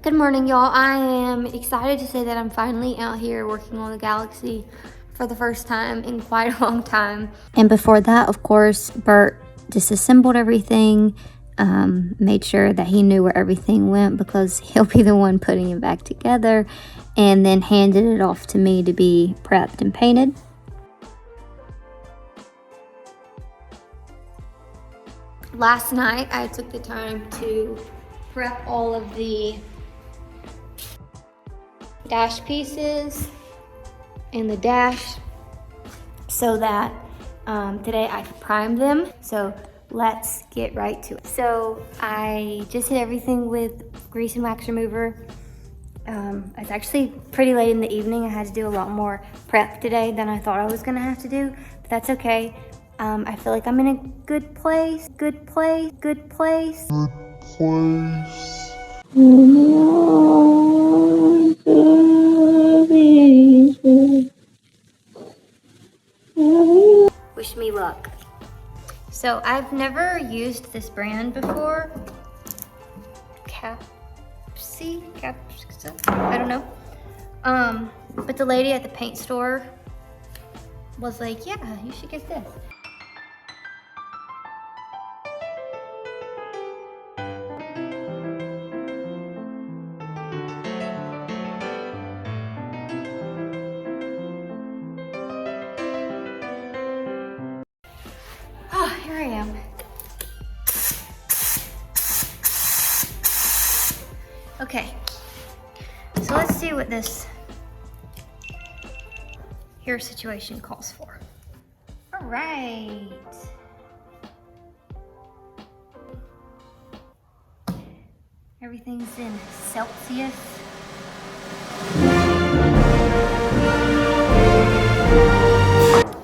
Good morning, y'all. I am excited to say that I'm finally out here working on the Galaxie for the first time in quite a long time. And before that, of course, Bert disassembled everything, made sure that he knew where everything went because he'll be the one putting it back together, and then handed it off to me to be prepped and painted. Last night, I took the time to prep all of the dash pieces and the dash so that today I could prime them. So let's get right to it. So I just hit everything with grease and wax remover. It's actually pretty late in the evening. I had to do a lot more prep today than I thought I was gonna have to do, but that's okay. I feel like I'm in a good place. Wish me luck. So I've never used this brand before. Galaxie, I don't know. But the lady at the paint store was like, yeah, you should get this. Oh, here I am. Okay, so let's see what this here situation calls for. All right. Everything's in Celsius.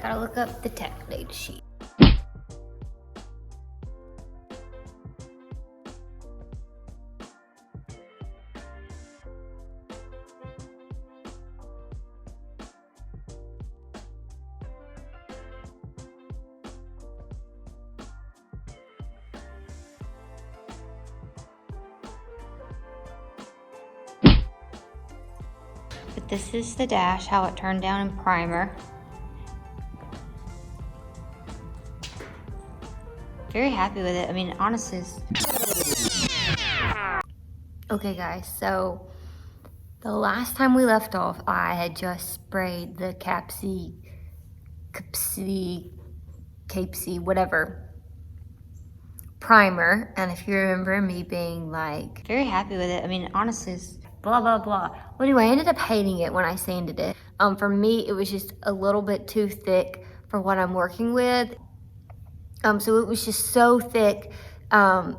Gotta look up the tech data sheet. But this is the dash, how it turned down in primer. Very happy with it. I mean, honestly. Okay guys, so the last time we left off, I had just sprayed the Capsy, whatever, primer. And if you remember me being like, very happy with it. I mean, honestly, blah, blah, blah. Well, anyway, I ended up hating it when I sanded it. For me, it was just a little bit too thick for what I'm working with. So it was just so thick. I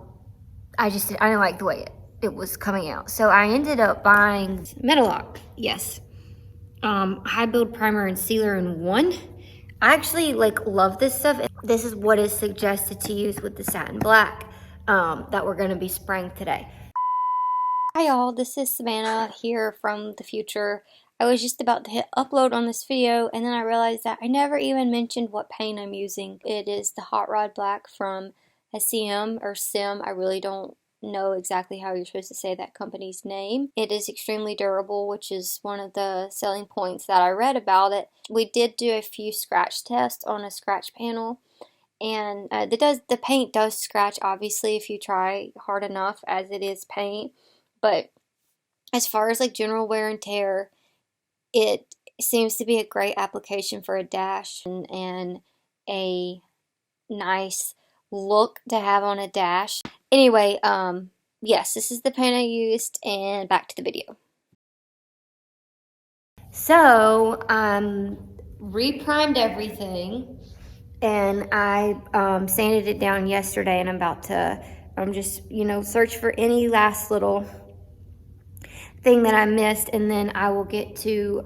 didn't like the way it was coming out. So I ended up buying Metalock, yes. High build primer and sealer in one. I actually love this stuff. This is what is suggested to use with the satin black that we're gonna be spraying today. Hi y'all, this is Savannah here from the future. I was just about to hit upload on this video and then I realized that I never even mentioned what paint I'm using. It is the Hot Rod Black from SEM or SEM. I really don't know exactly how you're supposed to say that company's name. It is extremely durable, which is one of the selling points that I read about it. We did do a few scratch tests on a scratch panel, and the paint does scratch, obviously, if you try hard enough, as it is paint. But as far as general wear and tear, it seems to be a great application for a dash and a nice look to have on a dash. Anyway, yes, this is the paint I used, and back to the video. So, re-primed everything, and I sanded it down yesterday, and I'm about to just, search for any last little thing that I missed, and then I will get to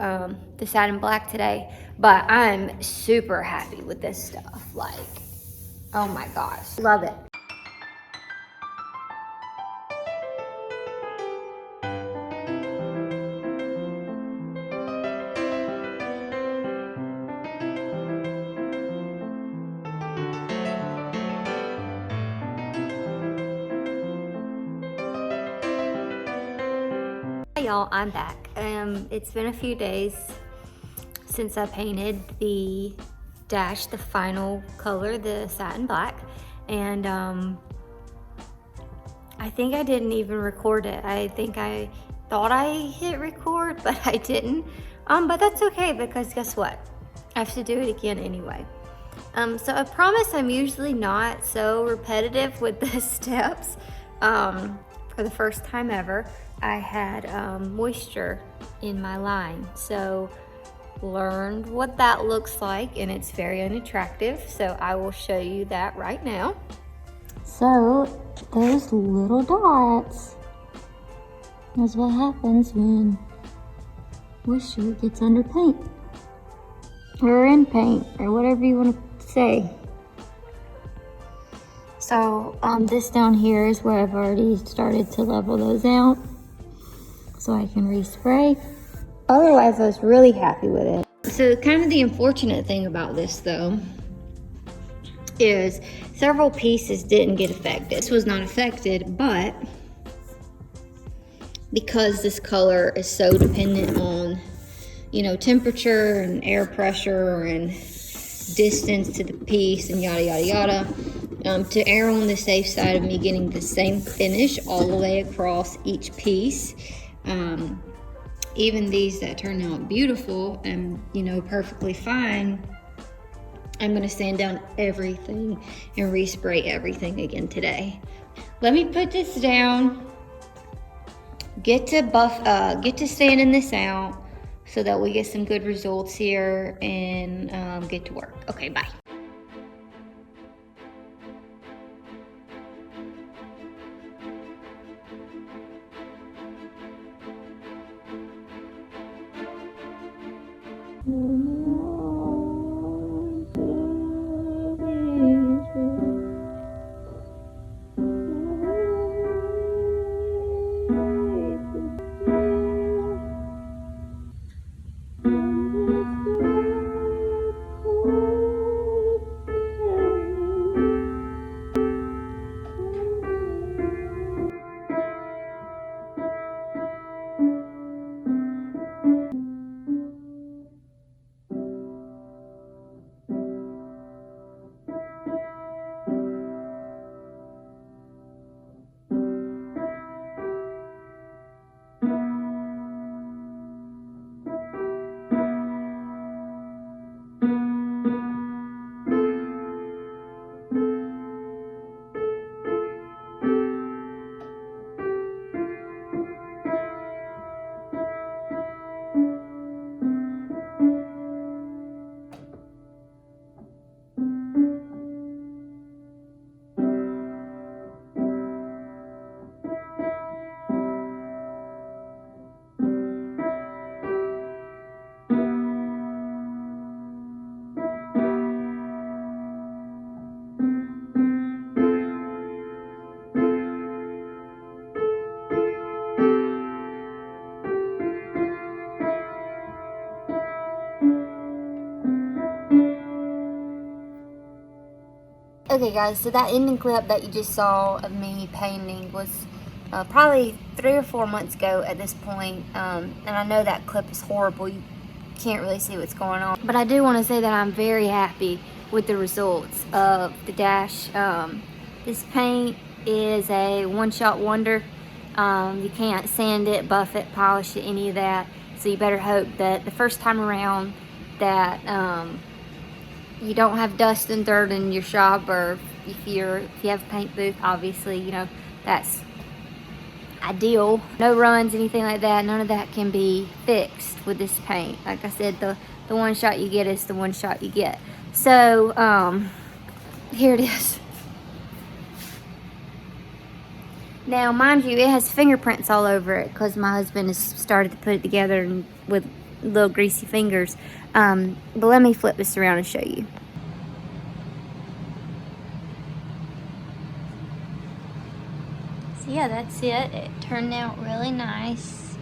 the satin black today. But I'm super happy with this stuff. Oh my gosh, love it. Hey y'all, I'm back. It's been a few days since I painted the dash, the final color, the satin black, and I think I didn't even record it. I think I thought I hit record, but I didn't. But that's okay, because guess what? I have to do it again anyway. So I promise I'm usually not so repetitive with the steps. For the first time ever, I had moisture in my line. So learned what that looks like, and it's very unattractive. So I will show you that right now. So those little dots is what happens when moisture gets under paint, or in paint, or whatever you want to say. So this down here is where I've already started to level those out so I can respray. Otherwise, I was really happy with it. So kind of the unfortunate thing about this though is several pieces didn't get affected. This was not affected, but because this color is so dependent on, you know, temperature and air pressure and distance to the piece and yada yada yada, to err on the safe side of me getting the same finish all the way across each piece, even these that turn out beautiful and, you know, perfectly fine, I'm gonna sand down everything and respray everything again today. Let me put this down, get to sanding this out so that we get some good results here, and get to work. Okay, bye. Okay guys, so that ending clip that you just saw of me painting was probably 3 or 4 months ago at this point. And I know that clip is horrible. You can't really see what's going on. But I do want to say that I'm very happy with the results of the dash. This paint is a one-shot wonder. You can't sand it, buff it, polish it, any of that. So you better hope that the first time around that you don't have dust and dirt in your shop, or if you have a paint booth, obviously, you know, that's ideal. No runs, anything like that, none of that can be fixed with this paint. Like I said, the one shot you get is the one shot you get. So here it is. Now mind you, it has fingerprints all over it because my husband has started to put it together and with little greasy fingers. But let me flip this around and show you. So yeah, that's it. It turned out really nice.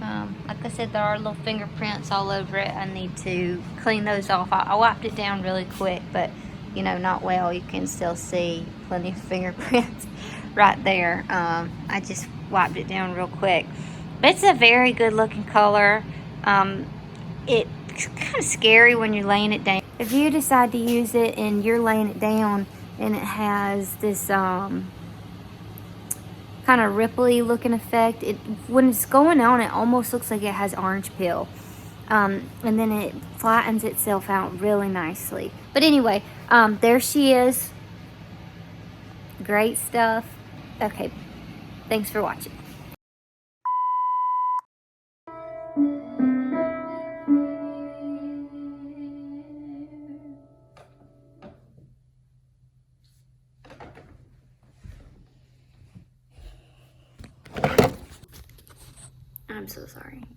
Like I said, there are little fingerprints all over it. I need to clean those off. I wiped it down really quick, but you know, not well. You can still see plenty of fingerprints right there. I just wiped it down real quick. It's a very good looking color. It's kind of scary when you're laying it down. If you decide to use it and you're laying it down and it has this kind of ripply looking effect, when it's going on, it almost looks like it has orange peel. And then it flattens itself out really nicely. But anyway, there she is. Great stuff. Okay, thanks for watching. I'm so sorry.